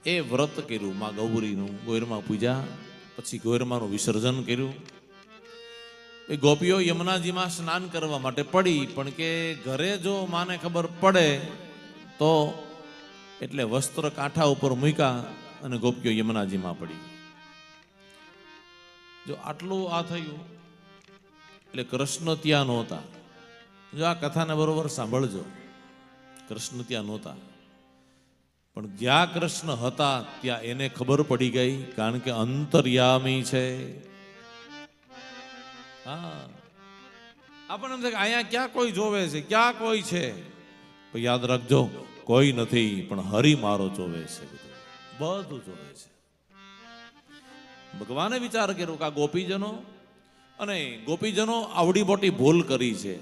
એ વ્રત કર્યું માં ગૌરીનું, ગોયરમાં પૂજા, પછી ગોયરમાનું વિસર્જન કર્યું. એ ગોપીઓ યમુનાજીમાં સ્નાન કરવા માટે પડી, પણ કે ઘરે જો માને ખબર પડે તો એટલે વસ્ત્ર કાંઠા ઉપર મૂક્યા અને ગોપીઓ યમુનાજીમાં પડી. જો આટલું આ થયું એટલે કૃષ્ણ ત્યાં નહોતા. જો આ કથાને બરોબર સાંભળજો, કૃષ્ણ ત્યાં નહોતા, પણ જ્યાં કૃષ્ણ હતા ત્યાં એને ખબર પડી ગઈ, કારણ કે અંતર્યામી છે. હા, આપણને એમ થાય કે અહીંયા ક્યાં કોઈ જોવે છે, ક્યાં કોઈ છે? તો યાદ રાખજો, કોઈ નથી, પણ હરિ મારો જોવે છે, બધું જોવે છે. ભગવાને વિચાર કર્યો કે આ ગોપીજનો અને ગોપીજનો આવડી મોટી ભૂલ કરી છે,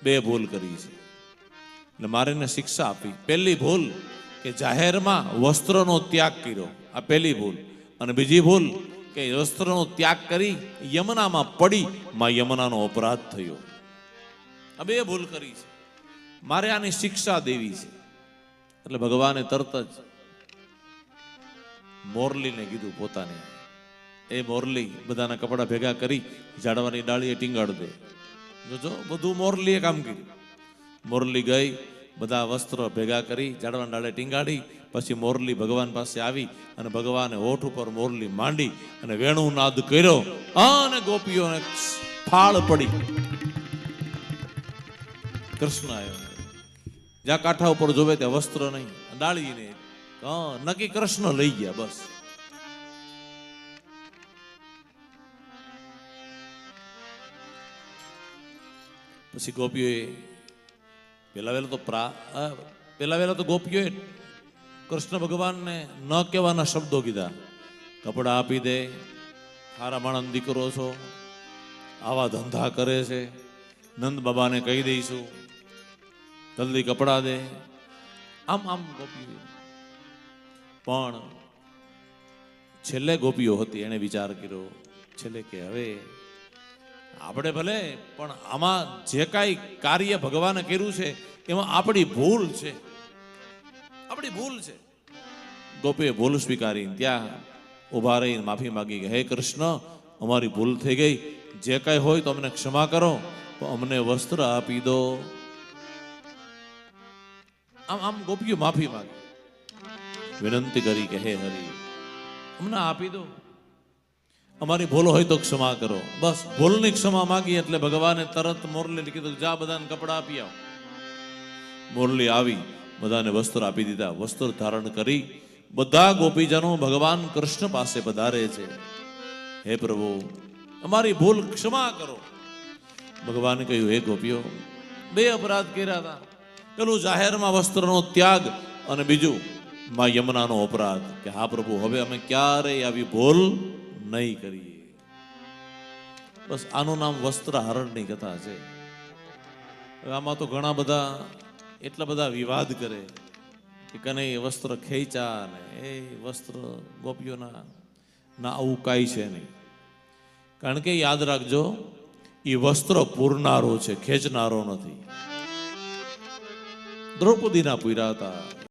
બે ભૂલ કરી છે, એટલે મારે એને શિક્ષા આપી. પહેલી ભૂલ કે જાહેરમાં વસ્ત્રનો ત્યાગ કર્યો, આ પહેલી ભૂલ. અને બીજી ભૂલ કે વસ્ત્રનો ત્યાગ કરી યમુનામાં પડી, માં યમુનાનો અપરાધ થયો. આ બે ભૂલ કરી છે, મારે આની શિક્ષા દેવી છે. એટલે ભગવાને તરત જ મોરલીને કીધું પોતાને, એ મોરલી બધાના કપડા ભેગા કરી ઝાડવાની ડાળીએ ટીંગાડ દે. જોજો, બધું મોરલીએ કામ કર્યું. મોરલી ગઈ, બધા વસ્ત્ર ભેગા કરી ઝાડવાની ડાળે ટીંગાડી, પછી મોરલી ભગવાન પાસે આવી અને ભગવાને હોઠ ઉપર મોરલી માંડી અને વેણુ નાદ કર્યો અને ગોપીઓને ફાળ પડી. કૃષ્ણ આવ્યો, જ્યાં કાંઠા ઉપર જોવે ત્યાં વસ્ત્ર નહીં, ડાળીને નક્કી કૃષ્ણ લઈ ગયા. બસ પછી ગોપીઓએ પેલા વહેલા તો ગોપીઓએ કૃષ્ણ ભગવાનને ન કહેવાના શબ્દો કીધા. કપડા આપી દે, ખારા માણસ દીકરો છો, આવા ધંધા કરે છે, નંદ બાબાને કહી દઈશું, જલ્દી કપડા દે, આમ આમ ગોપીઓ. પણ છેલ્લે ગોપીઓ હતી, એને વિચાર કર્યો છેલ્લે કે હવે આપણે ભલે, પણ આમાં જે કાંઈ કાર્ય ભગવાને કર્યું છે એમાં આપણી ભૂલ છે, આપણી ભૂલ છે. ગોપીએ ભૂલ સ્વીકારી ત્યાં ઉભા રહીને માફી માગી કે હે કૃષ્ણ, અમારી ભૂલ થઈ ગઈ, જે કાંઈ હોય તો અમને ક્ષમા કરો, તો અમને વસ્ત્ર આપી દો. આમ આમ ગોપીઓ માફી માગી, વિનંતી કરી કે હે હરિ, અમને આપી દો, અમારી ભૂલ હોય તો ક્ષમા કરો. બસ ભૂલની ક્ષમા માગી એટલે ભગવાને તરત મોરલી કીધું જા બધાને કપડા આપી આવો. મોરલી આવી, બધાને વસ્ત્ર આપી દીધા. વસ્ત્ર ધારણ કરી બધા ગોપીજનો ભગવાન કૃષ્ણ પાસે પધારે છે. હે પ્રભુ, અમારી ભૂલ ક્ષમા કરો. ભગવાને કહ્યું, હે ગોપીઓ, બે અપરાધ કર્યા હતા. પેલું જાહેરમાં વસ્ત્રનો ત્યાગ અને બીજું માં યમુનાનો અપરાધ. કે હા પ્રભુ, હવે અમે ક્યારેય આવી ભૂલ નહીં કરીએ. બસ આનું નામ વસ્ત્ર હરણની કથા છે. આમાં તો ઘણા બધા એટલા બધા વિવાદ કરે કે કને વસ્ત્ર ખેંચા ને એ વસ્ત્ર ગોપીઓના ના, આવું કાંઈ છે નહીં. કારણ કે યાદ રાખજો, એ વસ્ત્ર પૂરનારો છે, ખેંચનારો નથી. દ્રૌપદીના પૂર્યા હતા.